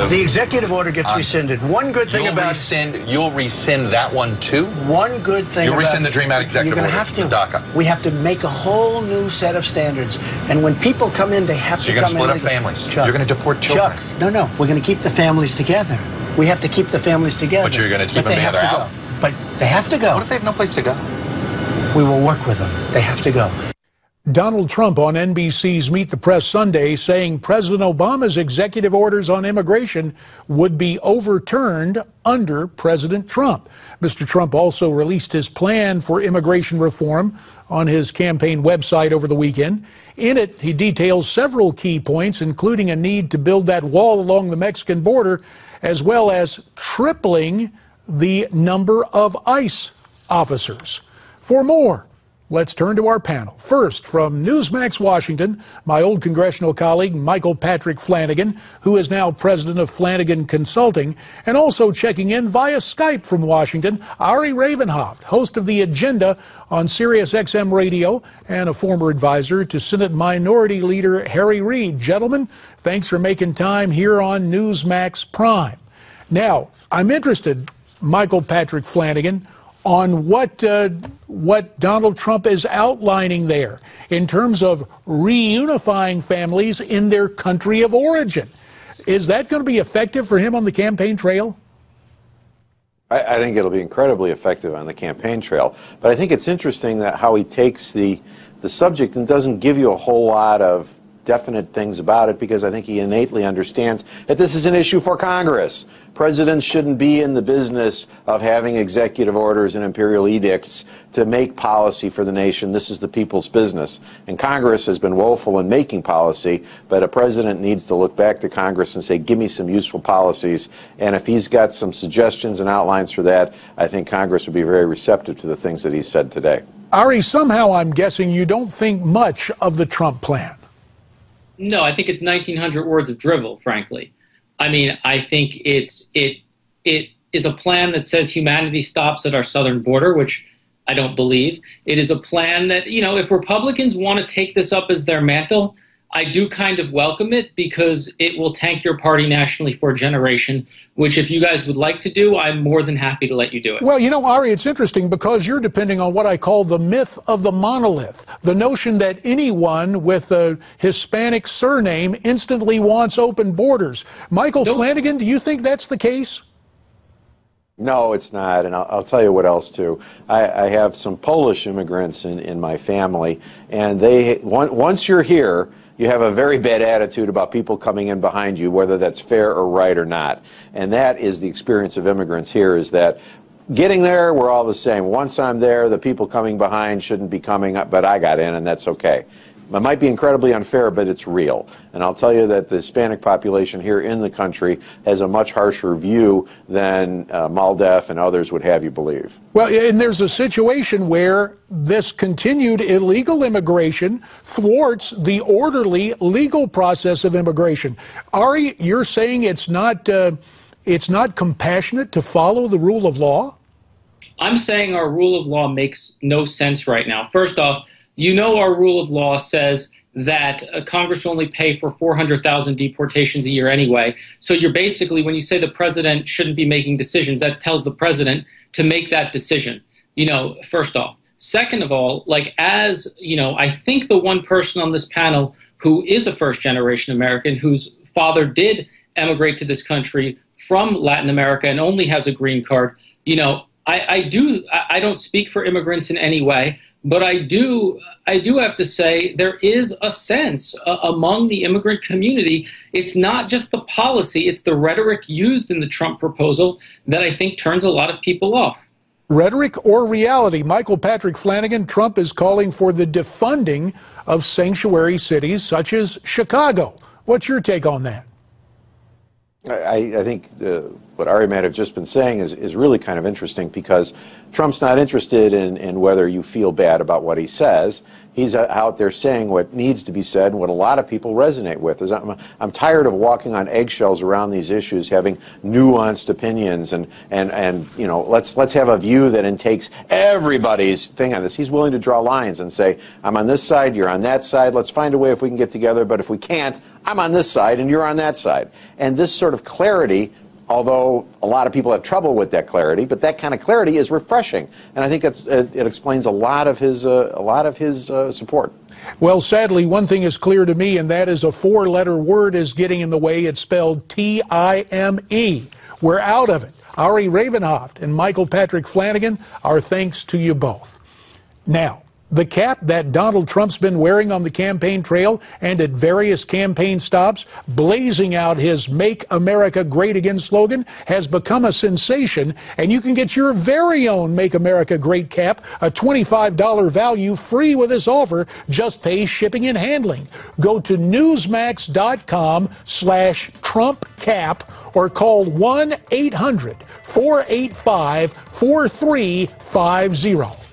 The executive order gets rescinded. One good thing you'll rescind that one too? One good thing you'll rescind the Dream Act executive order. You're going to have to. DACA. We have to make a whole new set of standards. And when people come in, they have to come in. You're going to split up families. Chuck, you're going to deport children. Chuck, no. We're going to keep the families together. We have to keep the families together. But you're going to keep them together out? But they have to go. What if they have no place to go? We will work with them. They have to go. Donald Trump on NBC's Meet the Press Sunday saying President Obama's executive orders on immigration would be overturned under President Trump. Mr. Trump also released his plan for immigration reform on his campaign website over the weekend. In it, he details several key points, including a need to build that wall along the Mexican border, as well as tripling the number of ICE officers. For more, let's turn to our panel. First, from Newsmax Washington, my old congressional colleague, Michael Patrick Flanagan, who is now president of Flanagan Consulting, and also checking in via Skype from Washington, Ari Rabin-Havt, host of The Agenda on Sirius XM Radio and a former advisor to Senate Minority Leader Harry Reid. Gentlemen, thanks for making time here on Newsmax Prime. Now, I'm interested, Michael Patrick Flanagan, on what Donald Trump is outlining there in terms of reunifying families in their country of origin. Is that going to be effective for him on the campaign trail? I think it'll be incredibly effective on the campaign trail. But I think it's interesting that how he takes the subject and doesn't give you a whole lot of definite things about it, because I think he innately understands that this is an issue for Congress. Presidents shouldn't be in the business of having executive orders and imperial edicts to make policy for the nation. This is the people's business. And Congress has been woeful in making policy, but a president needs to look back to Congress and say, give me some useful policies. And if he's got some suggestions and outlines for that, I think Congress would be very receptive to the things that he said today. Ari, somehow I'm guessing you don't think much of the Trump plan. No, I think it's 1,900 words of drivel, frankly. I mean, I think it is a plan that says humanity stops at our southern border, which I don't believe. It is a plan that, you know, if Republicans want to take this up as their mantle, I do kind of welcome it, because it will tank your party nationally for a generation, which if you guys would like to do, I'm more than happy to let you do it. Well, you know, Ari, it's interesting because you're depending on what I call the myth of the monolith, the notion that anyone with a Hispanic surname instantly wants open borders. Michael Flanagan, do you think that's the case? No, it's not, and I'll tell you what else, too. I have some Polish immigrants in my family, and once you're here, you have a very bad attitude about people coming in behind you, whether that's fair or right or not. And that is the experience of immigrants here, is that getting there, we're all the same. Once I'm there, the people coming behind shouldn't be coming up, but I got in, and that's okay. It might be incredibly unfair, but it's real. And I'll tell you that the Hispanic population here in the country has a much harsher view than MALDEF and others would have you believe. Well, and there's a situation where this continued illegal immigration thwarts the orderly legal process of immigration. Ari, you're saying it's not compassionate to follow the rule of law? I'm saying our rule of law makes no sense right now. First off, you know, our rule of law says that Congress will only pay for 400,000 deportations a year anyway. So you're basically, when you say the president shouldn't be making decisions, that tells the president to make that decision, you know, first off. Second of all, like, as, you know, I think the one person on this panel who is a first-generation American, whose father did emigrate to this country from Latin America and only has a green card, you know, I don't speak for immigrants in any way, but I do have to say there is a sense among the immigrant community. It's not just the policy, it's the rhetoric used in the Trump proposal that I think turns a lot of people off. Rhetoric or reality? Michael Patrick Flanagan, Trump is calling for the defunding of sanctuary cities such as Chicago. What's your take on that? I think what Ari might have just been saying is really kind of interesting, because Trump's not interested in whether you feel bad about what he says. he's out there saying what needs to be said and what a lot of people resonate with. Is I'm tired of walking on eggshells around these issues, having nuanced opinions, and you know, let's have a view that takes everybody's thing on this. He's willing to draw lines and say, I'm on this side, you're on that side. Let's find a way if we can get together. But if we can't, I'm on this side and you're on that side. And this sort of clarity, although a lot of people have trouble with that clarity, but that kind of clarity is refreshing, and I think it explains a lot of his support. Well, sadly, one thing is clear to me, and that is a four-letter word is getting in the way. It's spelled T-I-M-E. We're out of it. Ari Rabin-Havt and Michael Patrick Flanagan, our thanks to you both. Now, the cap that Donald Trump's been wearing on the campaign trail and at various campaign stops, blazing out his Make America Great Again slogan, has become a sensation, and you can get your very own Make America Great cap, a $25 value, free with this offer. Just pay shipping and handling. Go to newsmax.com/TrumpCap or call 1-800-485-4350.